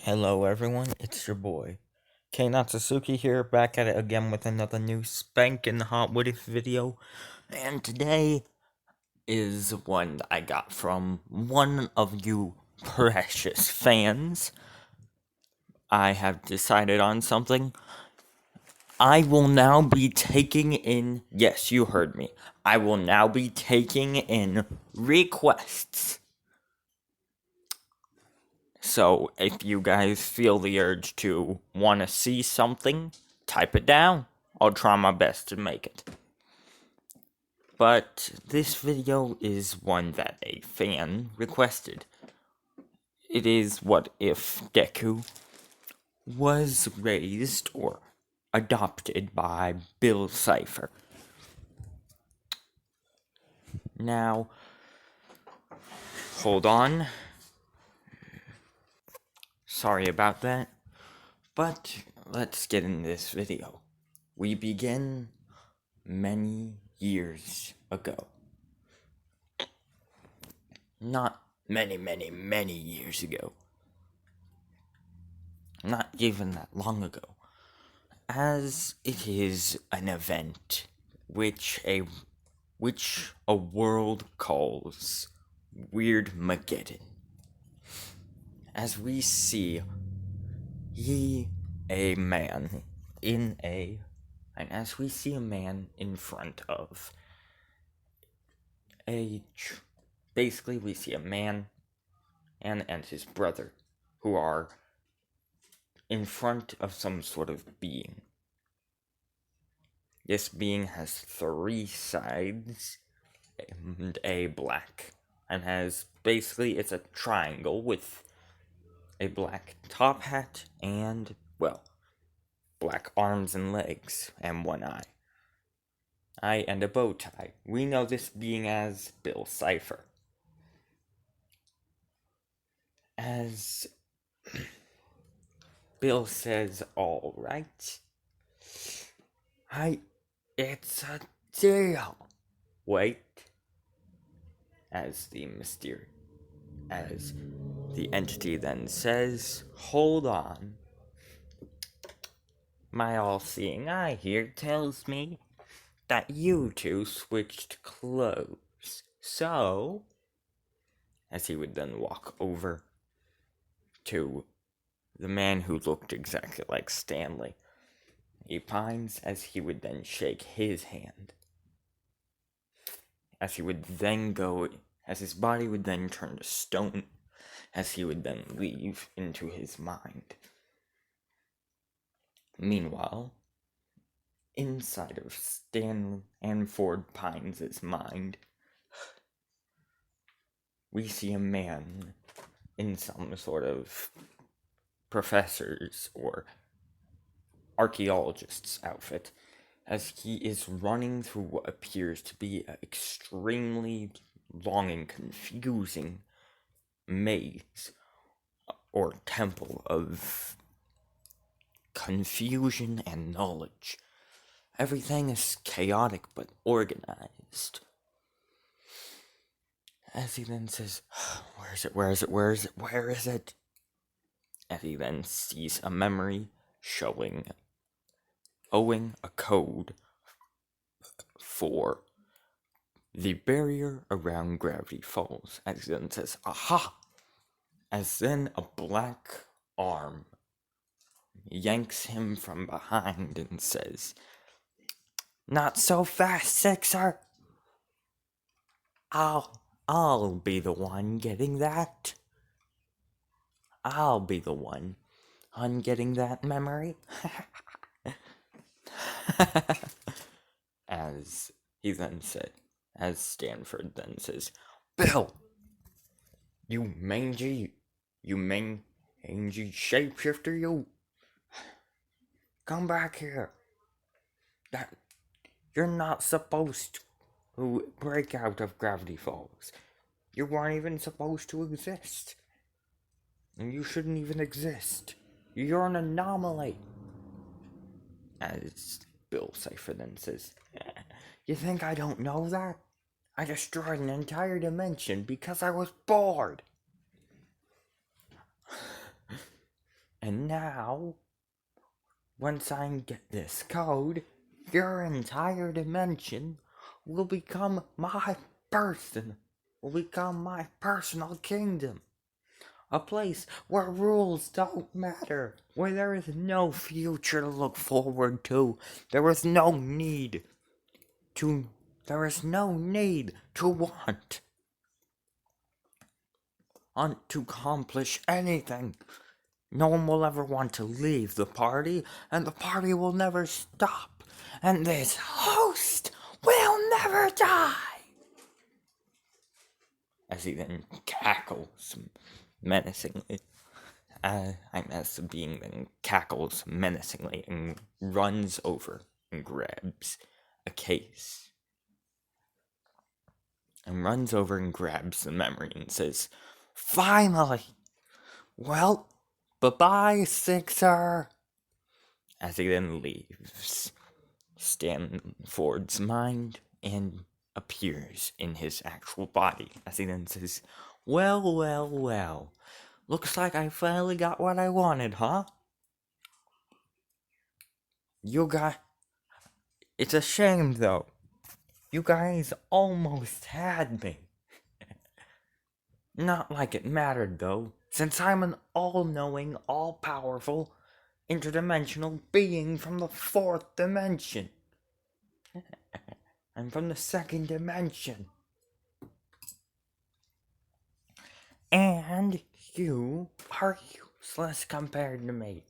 Hello everyone, it's your boy, K Natsuki here, back at it again with another new spankin' hot what if video, and today is one I got from one of you precious fans. I have decided on something. I will now be taking in, yes, you heard me, I will now be taking in requests. So, if you guys feel the urge to want to see something, type it down. I'll try my best to make it. But this video is one that a fan requested. It is what if Deku was raised or adopted by Bill Cipher. Now, hold on. Sorry about that. But let's get in this video. We begin many years ago. Not many years ago. Not even that long ago. As it is an event which a world calls Weirdmageddon. As we see a man in front of basically we see a man and his brother who are in front of some sort of being. This being has 3 sides and a black, and it's a triangle with a black top hat and, black arms and legs and 1 eye and a bow tie. We know this being as Bill Cipher. As Bill says, alright, it's a deal. Wait, as the entity then says, hold on. My all-seeing eye here tells me that you two switched clothes. So, as he would then walk over to the man who looked exactly like Stanley, he pines as he would then shake his hand. As he would then as his body would then turn to stone, as he would then leave into his mind. Meanwhile, inside of Stanley and Ford Pines' mind, we see a man in some sort of professor's or archaeologist's outfit, as he is running through what appears to be an extremely long and confusing maze or temple of confusion and knowledge. Everything is chaotic but organized. As he then says, where is it? As he then sees a memory owing a code for the barrier around Gravity Falls. As he then says, aha! As then a black arm yanks him from behind and says, not so fast, Sixer! I'll be the one getting that. I'll be the one on getting that memory. As Stanford then says, Bill, you mangy shapeshifter, you. Come back here. You're not supposed to break out of Gravity Falls. You weren't even supposed to exist. And you shouldn't even exist. You're an anomaly. As Bill Cipher then says, you think I don't know that? I destroyed an entire dimension because I was bored. And now, once I get this code, your entire dimension will become my personal kingdom. A place where rules don't matter, where there is no future to look forward to. There is no need to want to accomplish anything. No one will ever want to leave the party, and the party will never stop. And this host will never die. As he then cackles menacingly. The being then cackles menacingly and runs over and grabs a case. And runs over and grabs the memory and says, "Finally! Well, bye-bye, Sixer!" As he then leaves Stanford's mind and appears in his actual body. As he then says, well. Looks like I finally got what I wanted, huh? It's a shame, though. You guys almost had me. Not like it mattered, though, since I'm an all-knowing, all-powerful, interdimensional being from the 4th dimension. I'm from the 2nd dimension. And you are useless compared to me.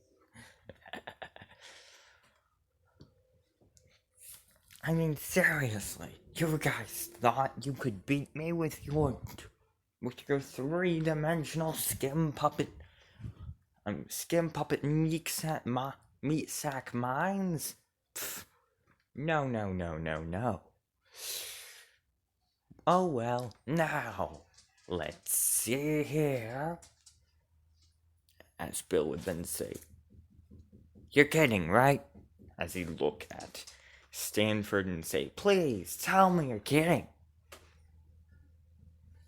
I mean, seriously, you guys thought you could beat me with your 3-dimensional skim puppet meat sack minds? Pfft. No. Oh well, now, let's see here. As Bill would then say, "You're kidding, right?" As he'd look at Stanford and say, "Please, tell me you're kidding."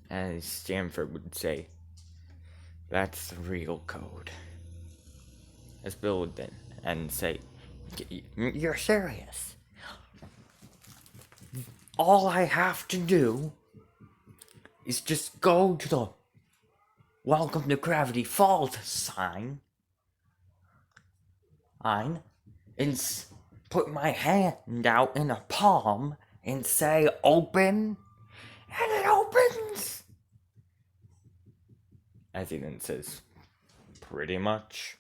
As Stanford would say, "That's the real code." As Bill would then say, "You're serious? All I have to do is just go to the Welcome to Gravity Falls sign and put my hand out in a palm and say, 'Open,' and it opens." As he then says, "Pretty much."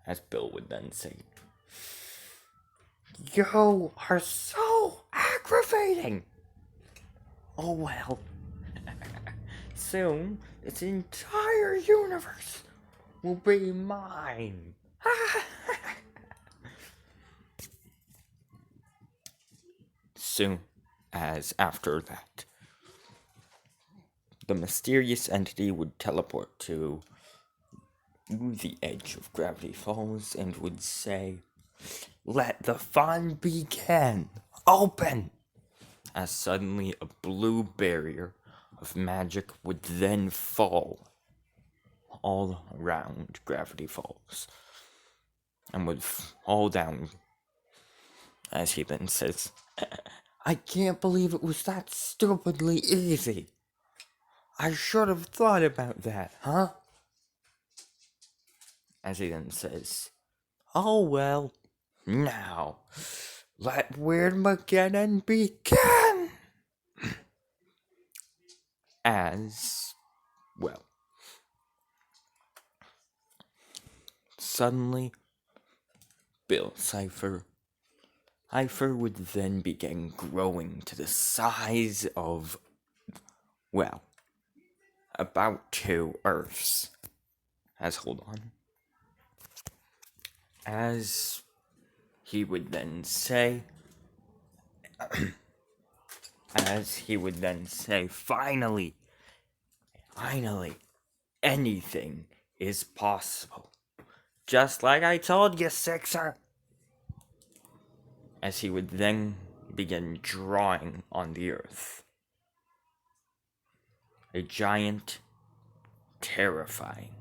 As Bill would then say, "You are so aggravating." Oh well. Soon, this entire universe will be mine. Soon as after that, the mysterious entity would teleport to the edge of Gravity Falls and would say, "Let the fun begin. Open!" As suddenly a blue barrier of magic would then fall all around Gravity Falls and would fall down. As he then says, "I can't believe it was that stupidly easy. I should have thought about that, huh?" As he then says, "Oh well, now, let Weirdmageddon begin!" As, well, suddenly, Bill Cipher would then begin growing to the size of, well, about 2 Earths. Hold on. As he would then say, finally, anything is possible. Just like I told you, Sixer. As he would then begin drawing on the earth a giant, terrifying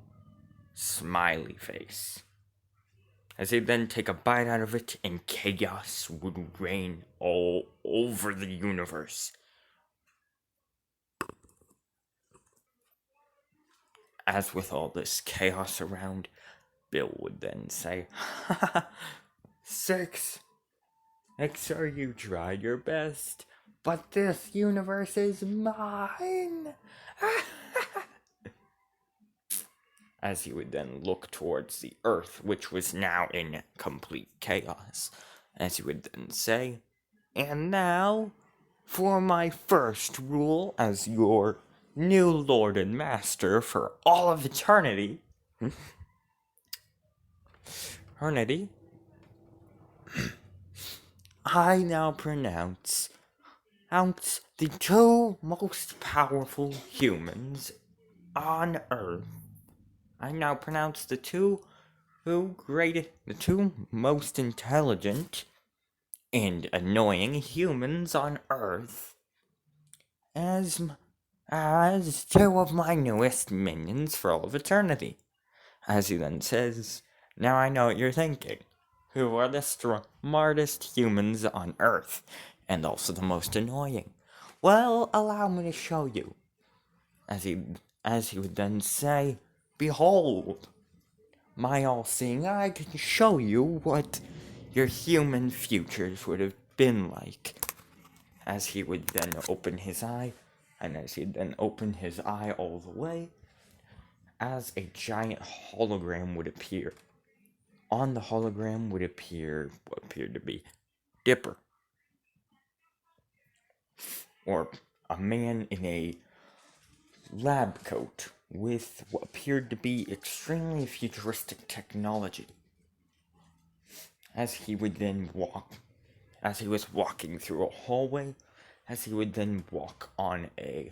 smiley face. As he'd then take a bite out of it, and chaos would reign all over the universe. As with all this chaos around, Bill would then say, "Ha, 6. Sure, you tried your best, but this universe is mine." As he would then look towards the Earth, which was now in complete chaos. As he would then say, "And now, for my first rule as your new Lord and Master for all of eternity." Eternity. I now pronounce out the 2 most powerful humans on Earth. I now pronounce the two most intelligent and annoying humans on Earth as 2 of my newest minions for all of eternity. As he then says, "Now I know what you're thinking. Who are the smartest humans on Earth, and also the most annoying? Well, allow me to show you." As he would then say, "Behold, my all-seeing eye can show you what your human futures would have been like." As he would then open his eye, and as he'd then open his eye all the way, as a giant hologram would appear. On the hologram would appear what appeared to be Dipper, or a man in a lab coat with what appeared to be extremely futuristic technology. As he would then as he was walking through a hallway, as he would then walk on a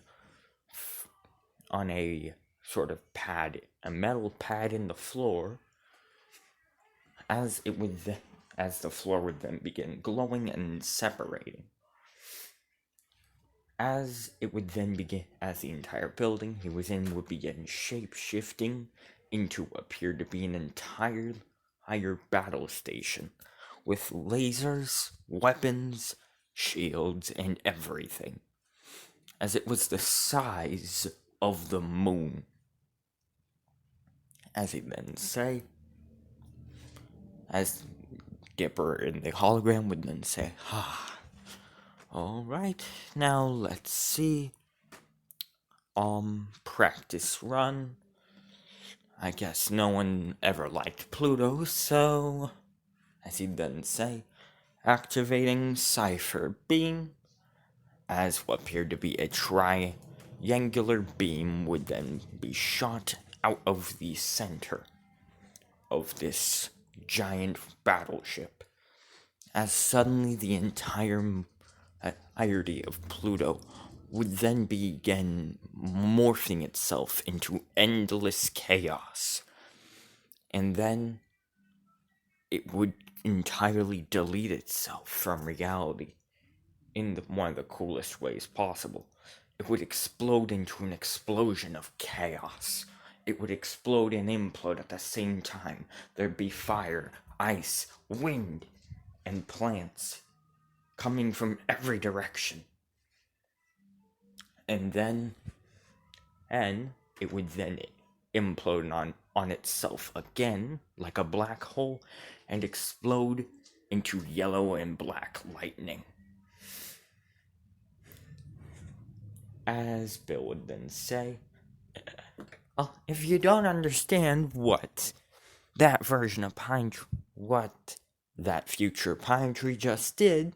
sort of pad, a metal pad in the floor, as the floor would then begin glowing and separating. As the entire building he was in would begin shape-shifting into what appeared to be an entire battle station, with lasers, weapons, shields, and everything, as it was the size of the moon. As he then say, as Dipper in the hologram would then say, "Alright, now let's see. Practice run. I guess no one ever liked Pluto, so," as he'd then say, "activating Cipher beam," as what appeared to be a triangular beam would then be shot out of the center of this giant battleship, as suddenly the entirety of Pluto would then begin morphing itself into endless chaos, and then it would entirely delete itself from reality in one of the coolest ways possible. It would explode into an explosion of chaos. It would explode and implode at the same time. There'd be fire, ice, wind, and plants coming from every direction. And then it would then implode on itself again, like a black hole, and explode into yellow and black lightning. As Bill would then say, "If you don't understand what that version of what that future pine tree just did,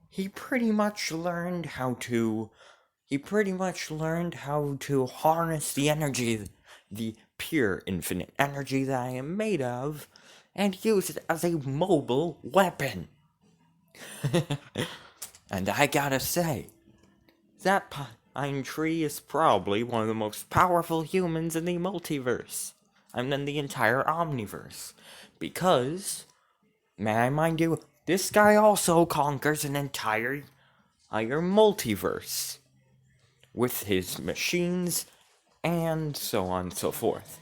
he pretty much learned how to harness the energy, the pure infinite energy that I am made of, and use it as a mobile weapon." And I gotta say, that pine tree is probably one of the most powerful humans in the multiverse. And in the entire omniverse. Because, may I mind you, this guy also conquers an entire multiverse with his machines and so on and so forth.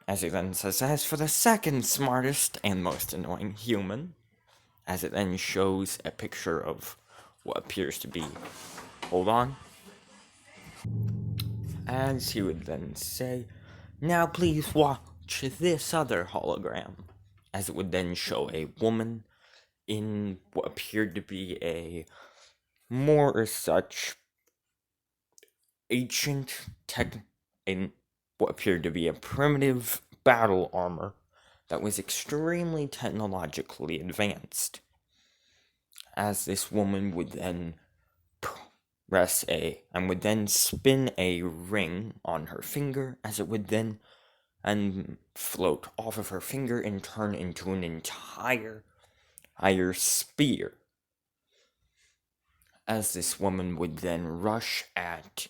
As it then says, as for the second smartest and most annoying human, as it then shows a picture of what appears to be, hold on, as he would then say, now please watch this other hologram, as it would then show a woman in what appeared to be a more or such ancient in what appeared to be a primitive battle armor that was extremely technologically advanced. As this woman would then press and would then spin a ring on her finger, as it would then and float off of her finger and turn into an entire spear. As this woman would then rush at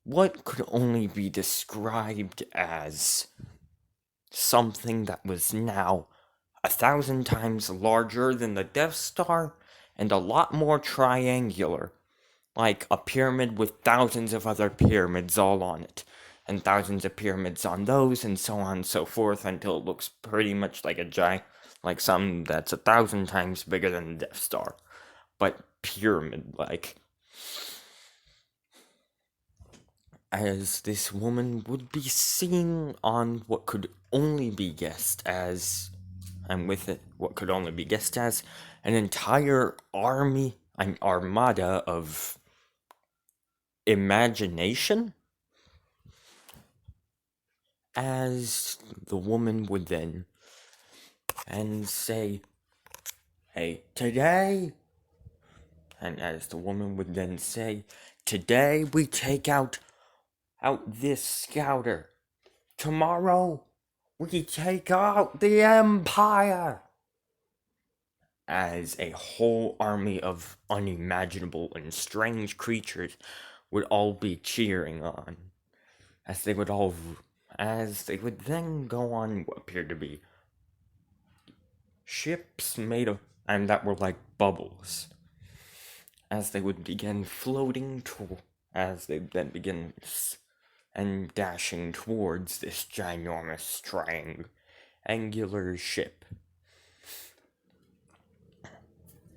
what could only be described as something that was now 1,000 times larger than the Death Star and a lot more triangular, like a pyramid with thousands of other pyramids all on it, and thousands of pyramids on those, and so on and so forth, until it looks pretty much like a giant, like something that's 1,000 times bigger than the Death Star, but pyramid-like. As this woman would be seen on what could only be guessed as, and with it, what could only be guessed as, an entire army, an armada of imagination, as the woman would then and say, hey, today, and as the woman would then say, today we take out this scouter. Tomorrow we take out the Empire. As a whole army of unimaginable and strange creatures would all be cheering on, as they would then go on what appeared to be ships made of, and that were like bubbles, as they would begin floating as they then begin and dashing towards this ginormous triangular ship.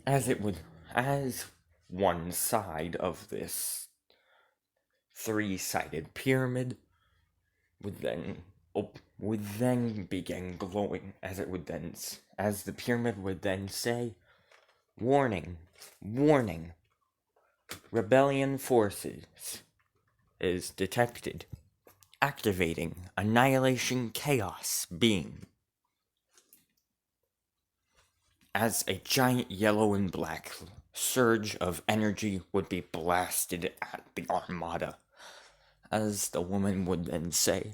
As one side of this three-sided pyramid would then begin glowing, as the pyramid would then say, warning, warning, rebellion forces is detected, activating annihilation chaos beam. As a giant yellow and black surge of energy would be blasted at the armada, as the woman would then say,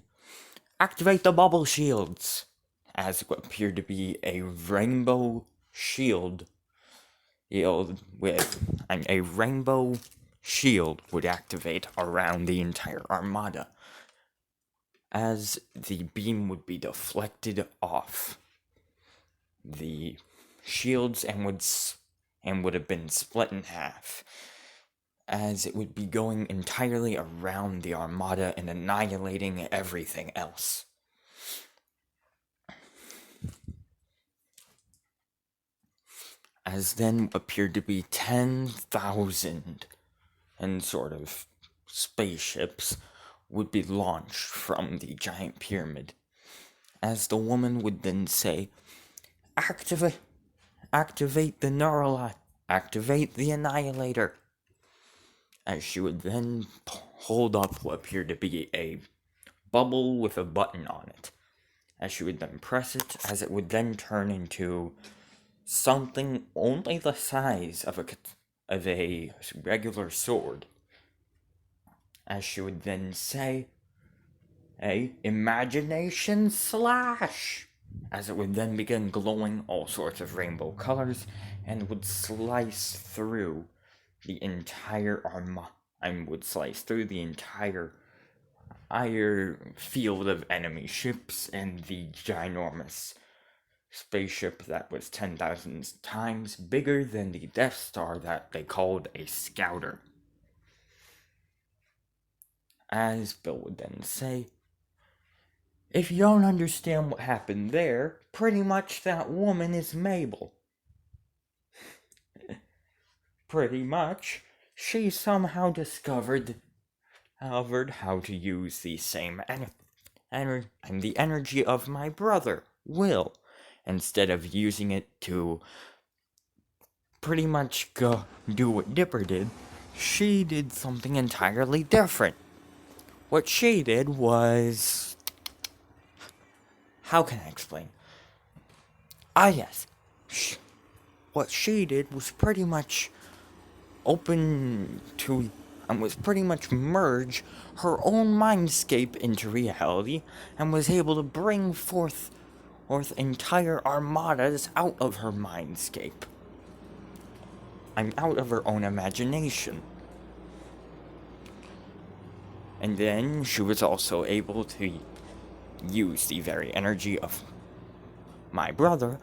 activate the bubble shields, as what appeared to be a rainbow shield with a rainbow shield would activate around the entire armada, as the beam would be deflected off the shields and would have been split in half, as it would be going entirely around the armada and annihilating everything else. As then appeared to be 10,000 and sort of spaceships would be launched from the giant pyramid, as the woman would then say, activate the neural, activate the annihilator, as she would then hold up what appeared to be a bubble with a button on it, as she would then press it, as it would then turn into something only the size of a regular sword, as she would then say, a imagination slash, as it would then begin glowing all sorts of rainbow colors and would slice through the entire field of enemy ships and the ginormous spaceship that was 10,000 times bigger than the Death Star that they called a scouter. As Bill would then say, If you don't understand what happened there, pretty much that woman is Mabel. Pretty much, she somehow discovered how to use the same the energy of my brother, Will, instead of using it to pretty much go do what Dipper did. She did something entirely different. What she did was... How can I explain? Yes. What she did was pretty much open to... and was pretty much merge her own mindscape into reality, and was able to bring forth entire armadas out of her mindscape. I'm out of her own imagination. And then she was also able to use the very energy of my brother,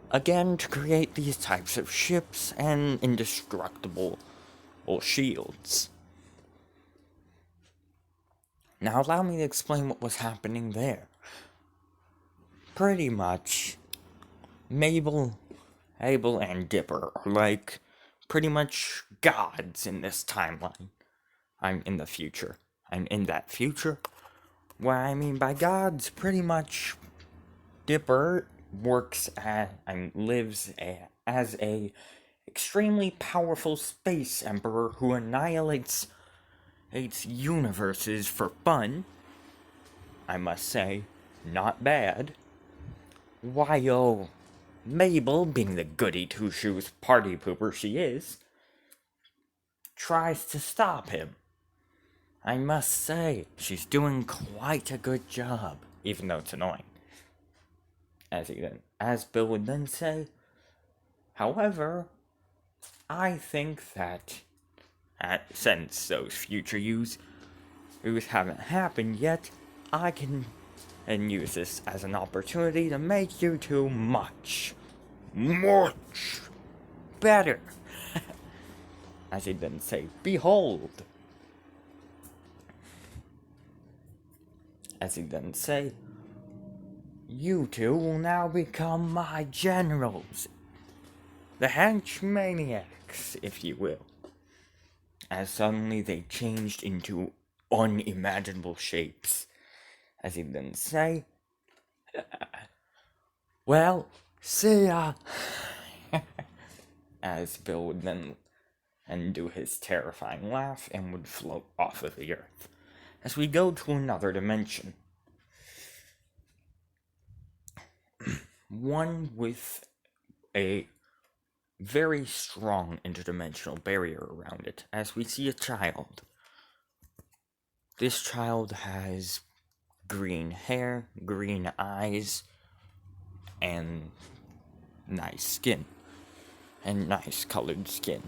again, to create these types of ships and indestructible shields. Now allow me to explain what was happening there. Pretty much, Mabel, and Dipper are like pretty much gods in this timeline. I'm in the future. I'm in that future. What I mean by gods, pretty much, Dipper works and lives as a extremely powerful space emperor who annihilates universes for fun. I must say, not bad. While Mabel, being the goody two-shoes party pooper she is, tries to stop him. I must say, she's doing quite a good job, even though it's annoying. As Bill would then say, however, I think that since those future yous haven't happened yet, I can use this as an opportunity to make you two much better. As he'd then say, behold. As he'd then say, you two will now become my generals. The henchmaniacs, if you will. As suddenly they changed into unimaginable shapes. As he'd then say, well, see ya. As Bill would then do his terrifying laugh and would float off of the earth. As we go to another dimension. One with a very strong interdimensional barrier around it, as we see a child. This child has green hair, green eyes, and nice skin. And nice colored skin.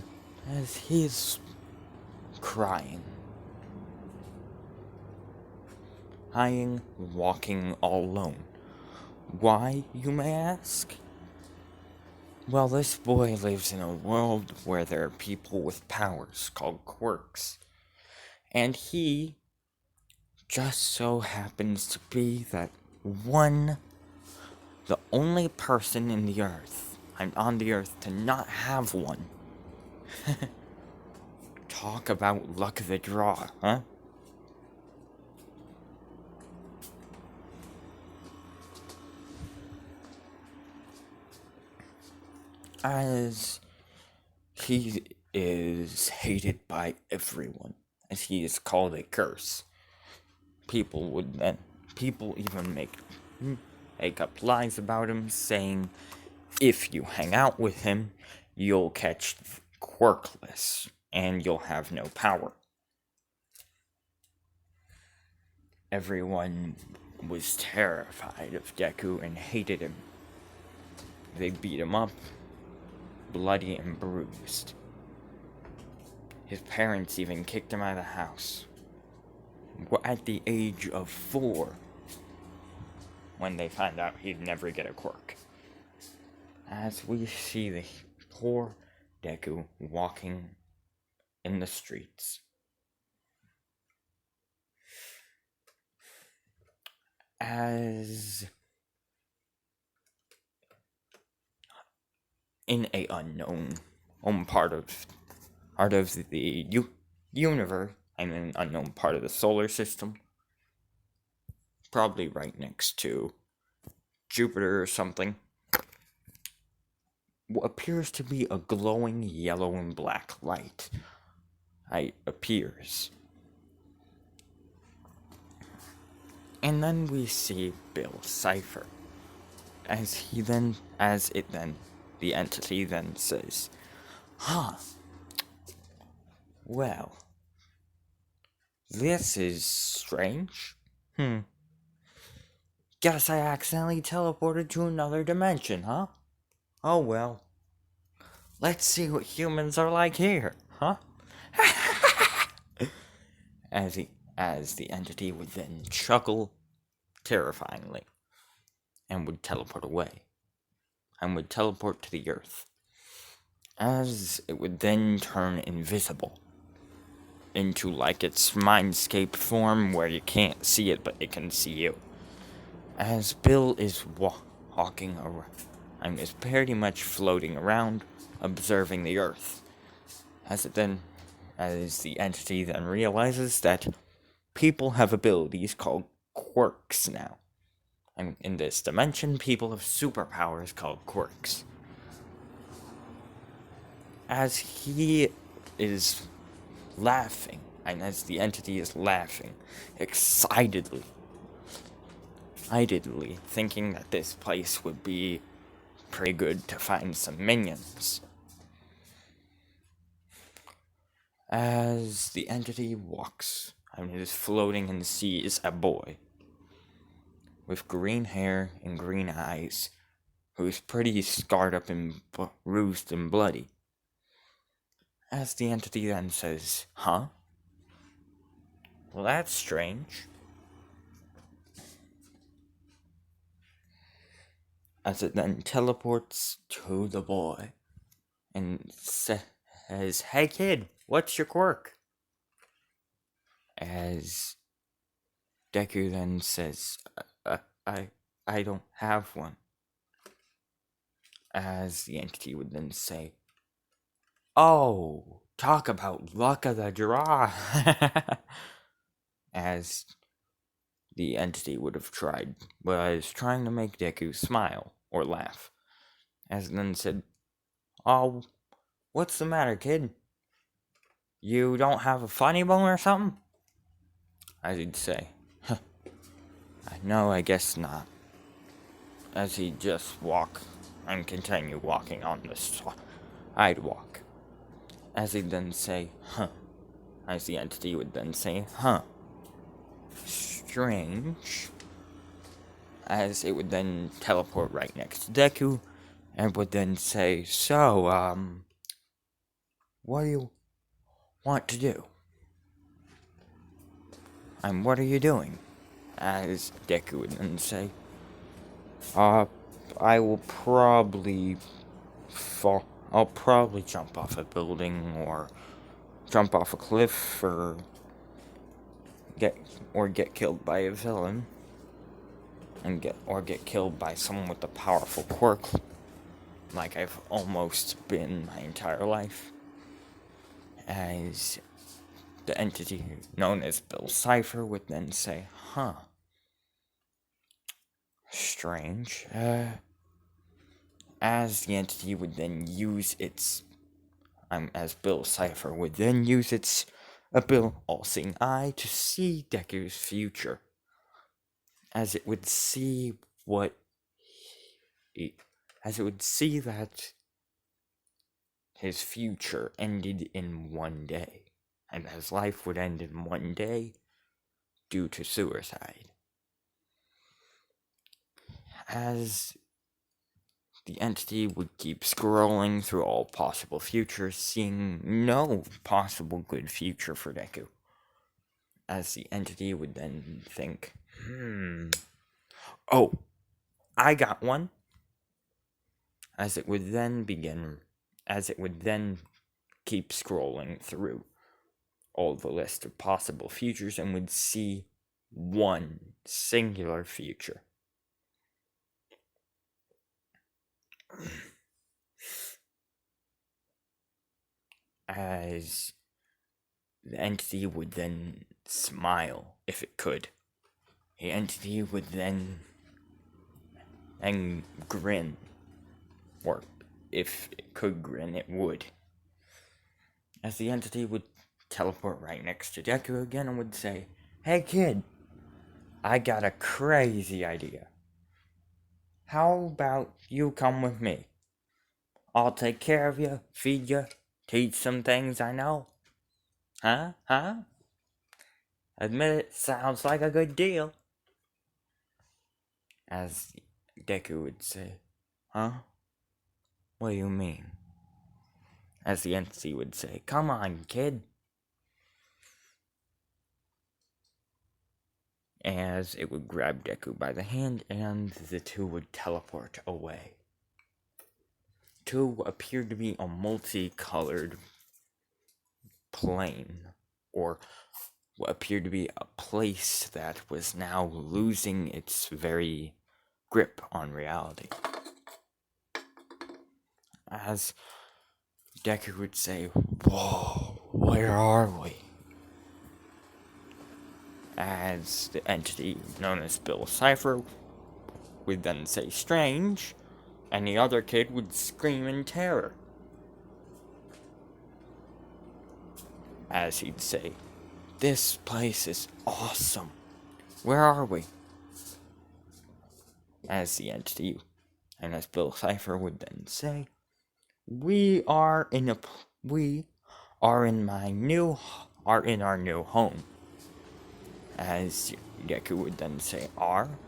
As he is crying. Walking all alone. Why, you may ask? Well, this boy lives in a world where there are people with powers called quirks. And he just so happens to be the only person in the earth, on the earth, to not have one. Talk about luck of the draw, huh? As he is hated by everyone, as he is called a curse. People even make up lies about him, saying if you hang out with him, you'll catch quirkless, and you'll have no power. Everyone was terrified of Deku and hated him. They beat him up, bloody and bruised. His parents even kicked him out of the house. At the age of 4, when they found out he'd never get a quirk. As we see the poor Deku walking in the streets. as in a unknown part of the universe. I mean, an unknown part of the solar system, probably right next to Jupiter or something. What appears to be a glowing yellow and black light appears. And then we see Bill Cipher. The entity then says, "Huh. Well, this is strange. Guess I accidentally teleported to another dimension, huh? Oh well. Let's see what humans are like here, huh?" As the entity would then chuckle terrifyingly and would teleport away, and would teleport to the Earth, as it would then turn invisible into like its mindscape form where you can't see it but it can see you. As Bill is walking around, and is pretty much floating around, observing the Earth, as the entity then realizes that people have abilities called quirks now. And in this dimension, people have superpowers called quirks. As he is laughing, and as the entity is laughing, excitedly, thinking that this place would be pretty good to find some minions. As the entity walks, and is floating and sees a boy with green hair and green eyes, who's pretty scarred up and bruised and bloody. As the entity then says, "Huh? Well, that's strange." As it then teleports to the boy and says, "Hey kid, what's your quirk?" As Deku then says, I don't have one." As the entity would then say, "Oh, talk about luck of the draw." As the entity was trying to make Deku smile or laugh. As it then said, "Oh, what's the matter, kid? You don't have a funny bone or something?" As he'd say, "No, I guess not." As he'd just walk and continue walking on the sidewalk. As he'd then say, "Huh." As the entity would then say, "Huh. Strange." As it would then teleport right next to Deku, and would then say, "So, what do you want to do? And what are you doing?" As Deku would then say, I will probably fall. I'll probably jump off a building, or jump off a cliff, or get killed by a villain, and get killed by someone with a powerful quirk, like I've almost been my entire life." As the entity known as Bill Cipher would then say, "Huh. Strange." As the entity would then use as Bill Cipher would then use its all-seeing eye to see Deku's future. As it would see that his future ended in one day, and his life would end in one day due to suicide. As the entity would keep scrolling through all possible futures, seeing no possible good future for Deku. As the entity would then think, "Oh, I got one." As it would then keep scrolling through all the list of possible futures, and would see one singular future. As the entity would then smile, if it could. The entity would then grin, or if it could grin, it would. As the entity would teleport right next to Deku again and would say, "Hey kid, I got a crazy idea. How about you come with me? I'll take care of you, feed you, teach some things I know. Huh? Admit it, sounds like a good deal." As Deku would say, "Huh? What do you mean?" As the entity would say, "Come on, kid." As it would grab Deku by the hand, and the two would teleport away. To what appeared to be a multicolored plane, or what appeared to be a place that was now losing its very grip on reality. As Deku would say, "Whoa, where are we?" As the entity known as Bill Cipher would then say, "Strange," and the other kid would scream in terror. As he'd say, "This place is awesome. Where are we?" As the entity, and as Bill Cipher would then say, we are in our new home." As Deku would then say, "Are?"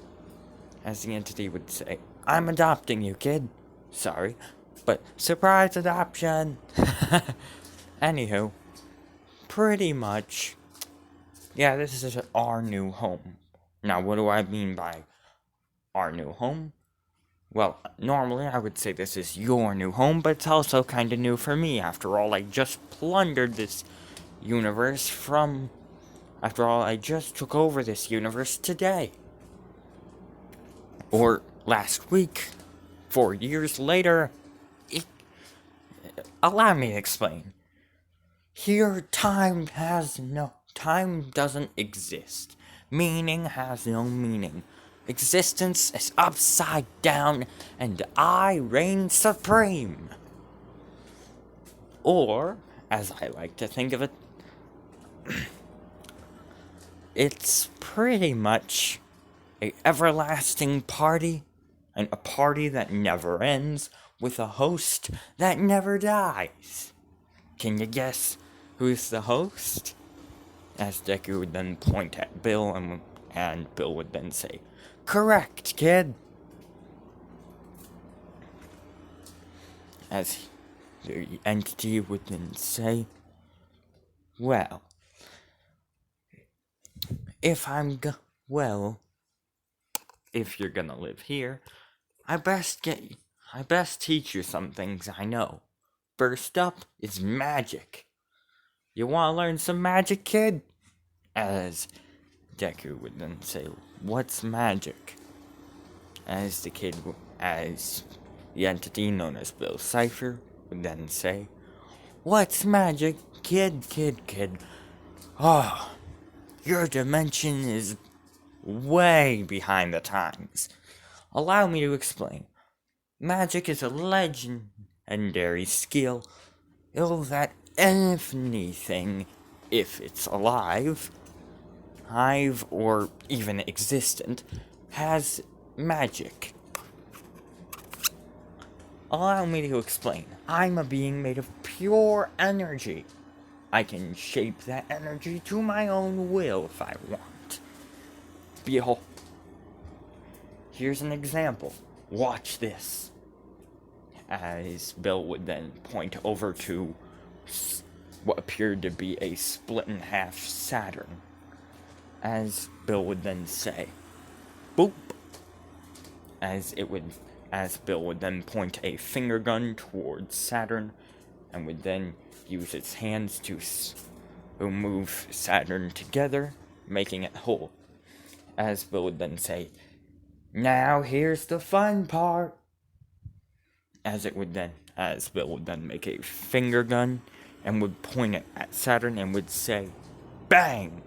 As the entity would say, "I'm adopting you, kid. Sorry, but surprise adoption." Anywho, pretty much, yeah, this is our new home. Now, what do I mean by our new home? Well, normally I would say this is your new home, but it's also kind of new for me. After all, I just plundered this universe from... After all, I just took over this universe today. Or last week. 4 years later. Allow me to explain. Here, time doesn't exist. Meaning has no meaning. Existence is upside down, and I reign supreme. Or, as I like to think of it, it's pretty much an everlasting party, and a party that never ends, with a host that never dies. Can you guess who's the host? As Deku would then point at Bill, and Bill would then say, "Correct, kid." As the entity would then say, "Well, if you're gonna live here, I best teach you some things I know. First up is magic. You wanna learn some magic, kid?" As Deku would then say, "What's magic?" As the entity known as Bill Cipher would then say, "What's magic, kid? Oh, your dimension is way behind the times. Allow me to explain. Magic is a legendary skill that anything, if it's alive, or even existent, has magic. Allow me to explain. I'm a being made of pure energy. I can shape that energy to my own will if I want. Behold, here's an example. Watch this." As Bill would then point over to what appeared to be a split-in-half Saturn. As Bill would then say, "Boop." As Bill would then point a finger gun towards Saturn, and would then use its hands to move Saturn together, making it whole. as Bill would then say, "Now here's the fun part." As Bill would then make a finger gun and would point it at Saturn and would say, "Bang!"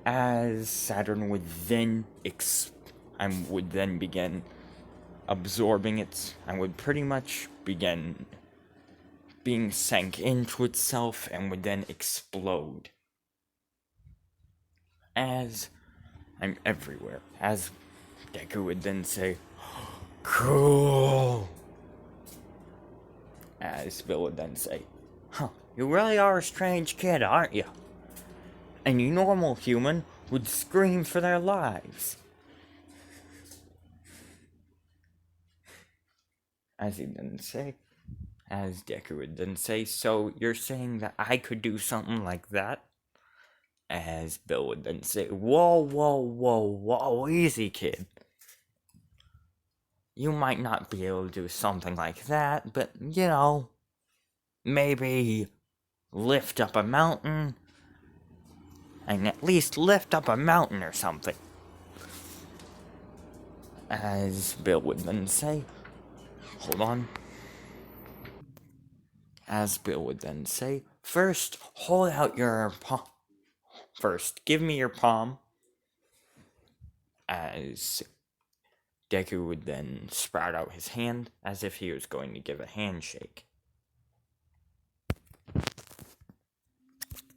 As Saturn would then begin absorbing it and would pretty much begin being sank into itself and would then explode. As I'm everywhere. As Deku would then say, "Cool." As Bill would then say, "Huh, you really are a strange kid, aren't you?" Any normal human would scream for their lives. As Deku would then say, "So you're saying that I could do something like that?" As Bill would then say, "Whoa, whoa, whoa, whoa, easy, kid. You might not be able to do something like that, but, maybe lift up a mountain, and at least lift up a mountain or something." As Bill would then say, "Hold on." As Bill would then say, "First, hold out your palm. First, give me your palm." As Deku would then sprout out his hand as if he was going to give a handshake.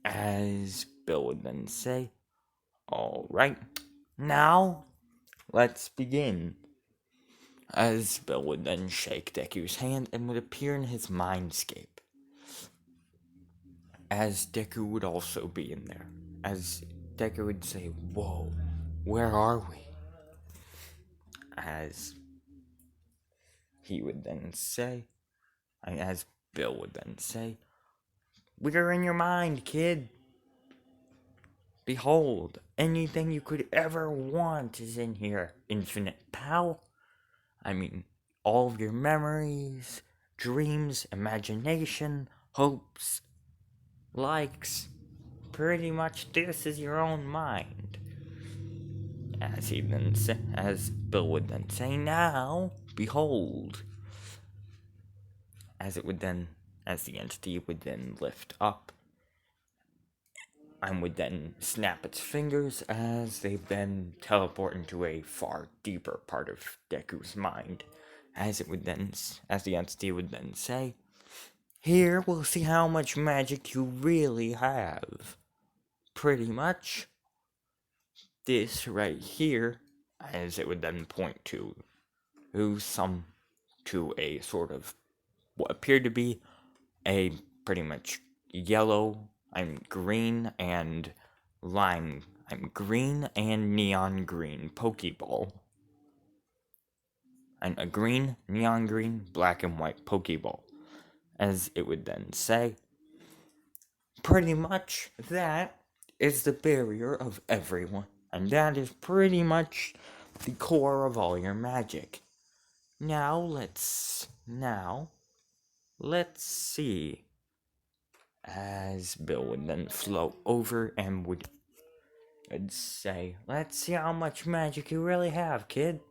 As Bill would then say, "All right, now let's begin." As Bill would then shake Deku's hand and would appear in his mindscape. As Deku would also be in there. As Deku would say, "Whoa, where are we?" As he would then say, as Bill would then say, "We're in your mind, kid. Behold, anything you could ever want is in here. Infinite power. I mean, all of your memories, dreams, imagination, hopes, likes. Pretty much this is your own mind." As Bill would then say, "Now, behold." As the entity would then lift up, and would then snap its fingers as they then teleport into a far deeper part of Deku's mind. As the entity would then say, "Here we'll see how much magic you really have. Pretty much this right here," as it would then point to a sort of what appeared to be a pretty much yellow, green and neon green Pokeball. And a green, neon green, black and white Pokeball. As it would then say, "Pretty much that is the barrier of everyone. And that is pretty much the core of all your magic. Now let's see." As Bill would then float over and would say, "Let's see how much magic you really have, kid."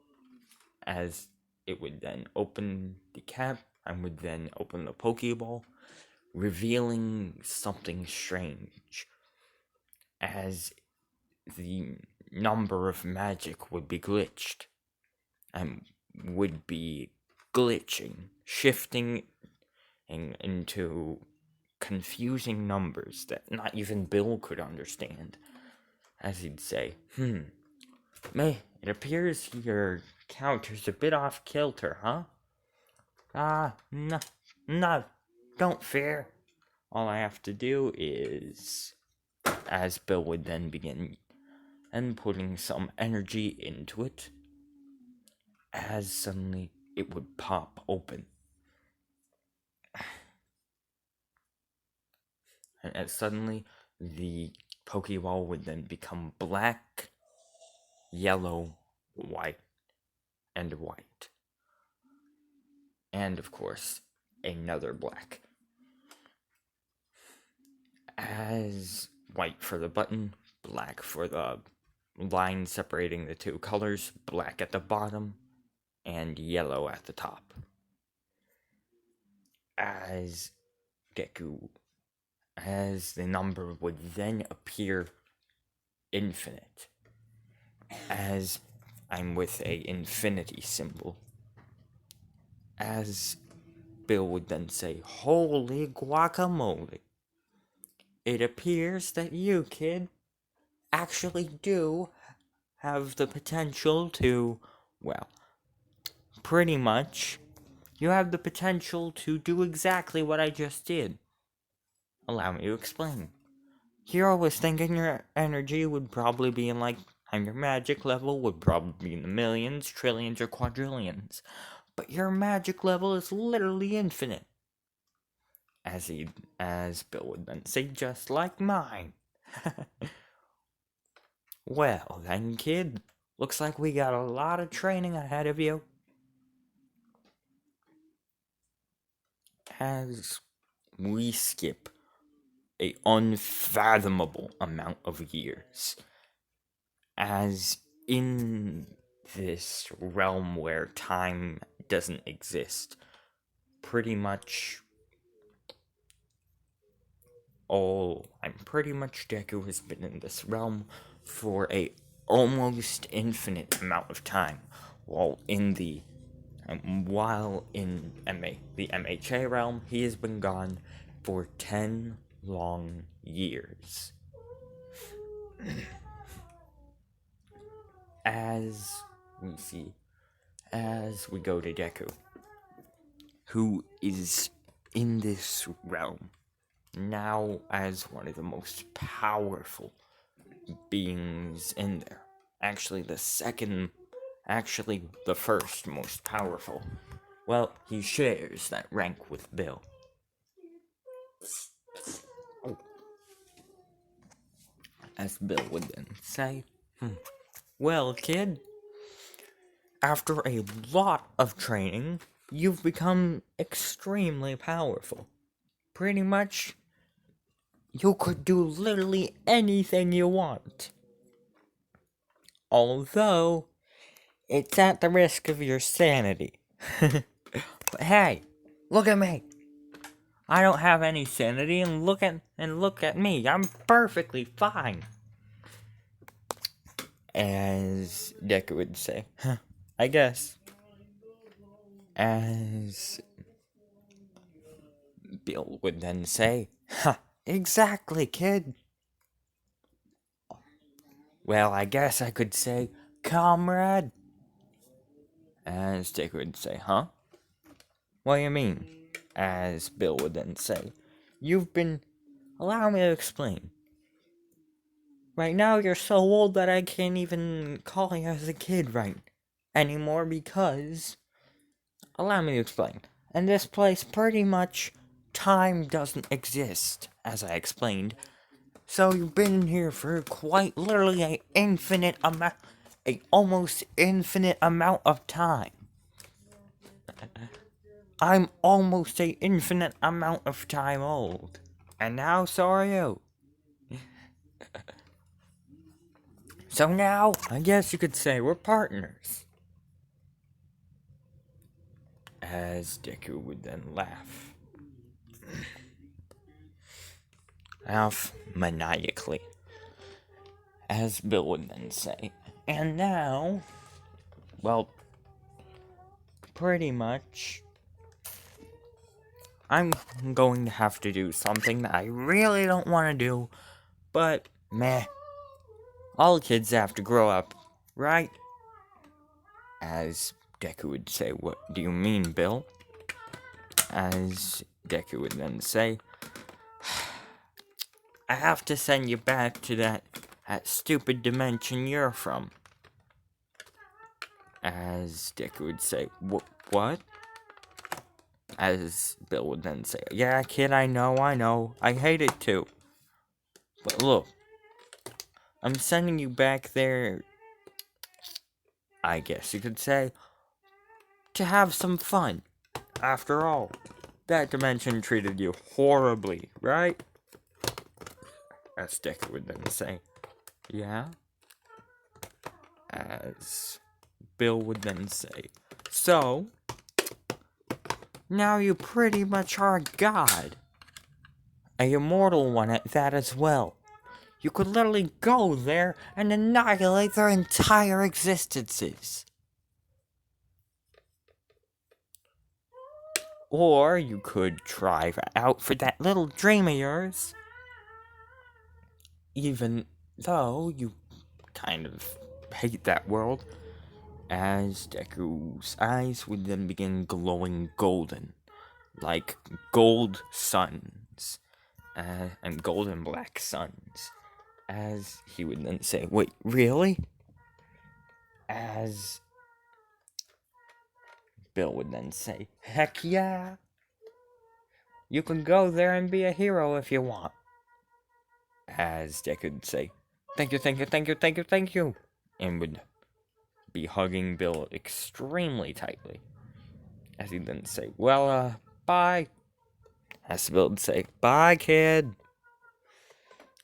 As it would then open the cap and would then open the Pokeball, revealing something strange. As the number of magic would be glitched and would be glitching, shifting into confusing numbers that not even Bill could understand. As he'd say, "It appears your counter's a bit off kilter, huh?" No, don't fear. All I have to do is," as Bill would then begin and putting some energy into it, as suddenly it would pop open. And as suddenly the Pokeball would then become black, yellow, white, and white. And of course, another black. As white for the button, black for the line separating the two colors, black at the bottom and yellow at the top. As the number would then appear infinite, as I'm with a infinity symbol, as Bill would then say, "Holy guacamole! It appears that you, kid, actually do have the potential to, well, pretty much, you have the potential to do exactly what I just did. Allow me to explain. Here I was thinking your energy would probably be in and your magic level would probably be in the millions, trillions, or quadrillions. But your magic level is literally infinite. As Bill would then say, just like mine. Well then, kid, looks like we got a lot of training ahead of you. As we skip a unfathomable amount of years, as in this realm where time doesn't exist, pretty much Deku has been in this realm for a almost infinite amount of time, while in the MHA realm, he has been gone for 10 long years. As we go to Deku, who is in this realm now as one of the most powerful beings in there. Actually, the first most powerful. Well, he shares that rank with Bill. As Bill would then say, well, kid, after a lot of training, you've become extremely powerful. Pretty much, you could do literally anything you want. Although, it's at the risk of your sanity. But hey, look at me. I don't have any sanity, and look at me. I'm perfectly fine. As Deku would say, I guess. As Bill would then say, exactly, kid. Well, I guess I could say, comrade. As Deku would say, huh? What do you mean? As Bill would then say, allow me to explain. Right now, you're so old that I can't even call you as a kid anymore because, allow me to explain. In this place, pretty much, time doesn't exist, as I explained. So you've been here for quite literally almost infinite amount of time. I'm almost an infinite amount of time old. And now, so are you. So now, I guess you could say we're partners. As Deku would then laugh. Laugh maniacally. As Bill would then say. And now, well, pretty much, I'm going to have to do something that I really don't want to do, but meh. All kids have to grow up, right? As Deku would say, what do you mean, Bill? As Deku would then say, I have to send you back to that stupid dimension you're from. As Deku would say, what? As Bill would then say, yeah, kid, I know, I hate it too. But look, I'm sending you back there, I guess you could say, to have some fun. After all, that dimension treated you horribly, right? As Deku would then say, yeah? as Bill would then say, "So, now you pretty much are a god. A immortal one at that as well. You could literally go there and annihilate their entire existences. Or you could try out for that little dream of yours. Even though you kind of hate that world," as Deku's eyes would then begin glowing golden, like gold suns, and golden black suns, as he would then say, "Wait, really?" As Bill would then say, "Heck yeah! You can go there and be a hero if you want." As Deku would say, "Thank you, thank you, thank you, thank you, thank you," and would be hugging Bill extremely tightly. As he'd then say, "Well, bye." As Bill would say, "Bye, kid."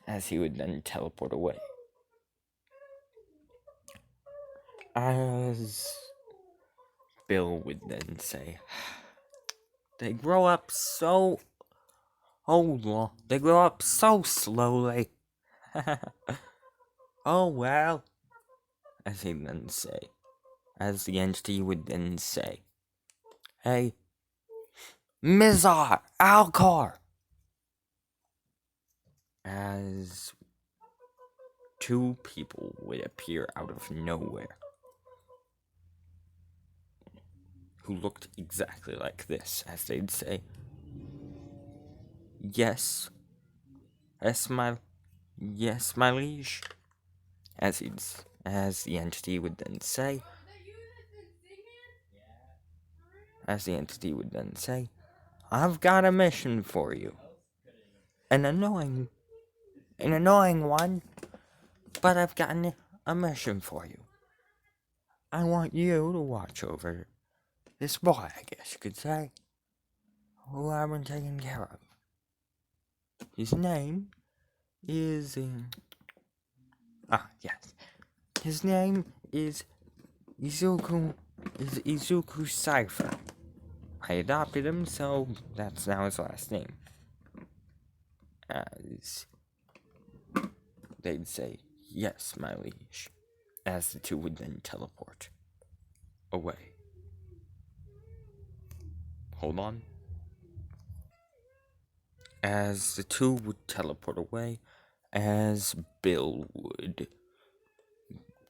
As he would then teleport away. As Bill would then say, "They grow up so... they grow up so slowly." "Oh well," as he'd then say. As the entity would then say, "Hey, Mizar, Alcor!" As two people would appear out of nowhere, who looked exactly like this, as they'd say, yes, my liege." As the entity would then say, "I've got a mission for you. An annoying one, but I've got a mission for you. I want you to watch over this boy, I guess you could say, who I've been taking care of. His name is... yes. His name is Izuku Cipher. I adopted him, so that's now his last name." As they'd say, "Yes, my liege," as the two would then teleport away. Hold on. As the two would teleport away, as Bill would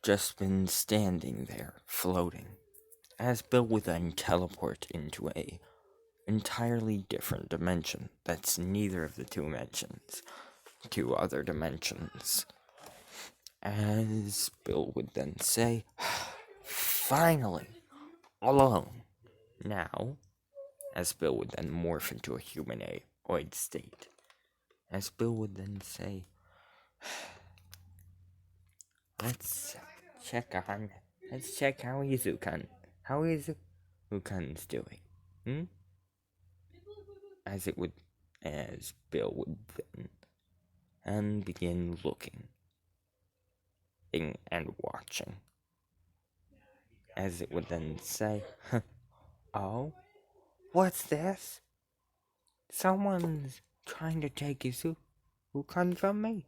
just been standing there, floating. As Bill would then teleport into a entirely different dimension that's neither of the two other dimensions. As Bill would then say, "Finally, all alone." Now, as Bill would then morph into a humanoid state. As Bill would then say, let's check how Izukan's doing. As Bill would then begin looking and watching. As it would then say, "Oh, what's this? Someone's trying to take Izukan from me?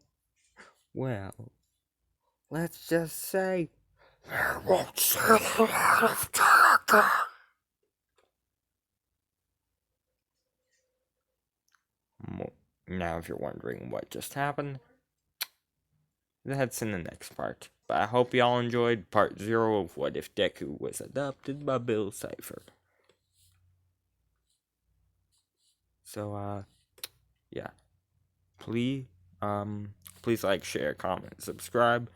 Well, let's just say, I won't see the light of day again." Now, if you're wondering what just happened, that's in the next part. But I hope y'all enjoyed part 0 of What If Deku Was Adopted by Bill Cipher. So, yeah. Please like, share, comment, subscribe.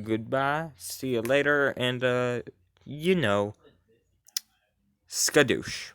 Goodbye. See you later. And, skadoosh.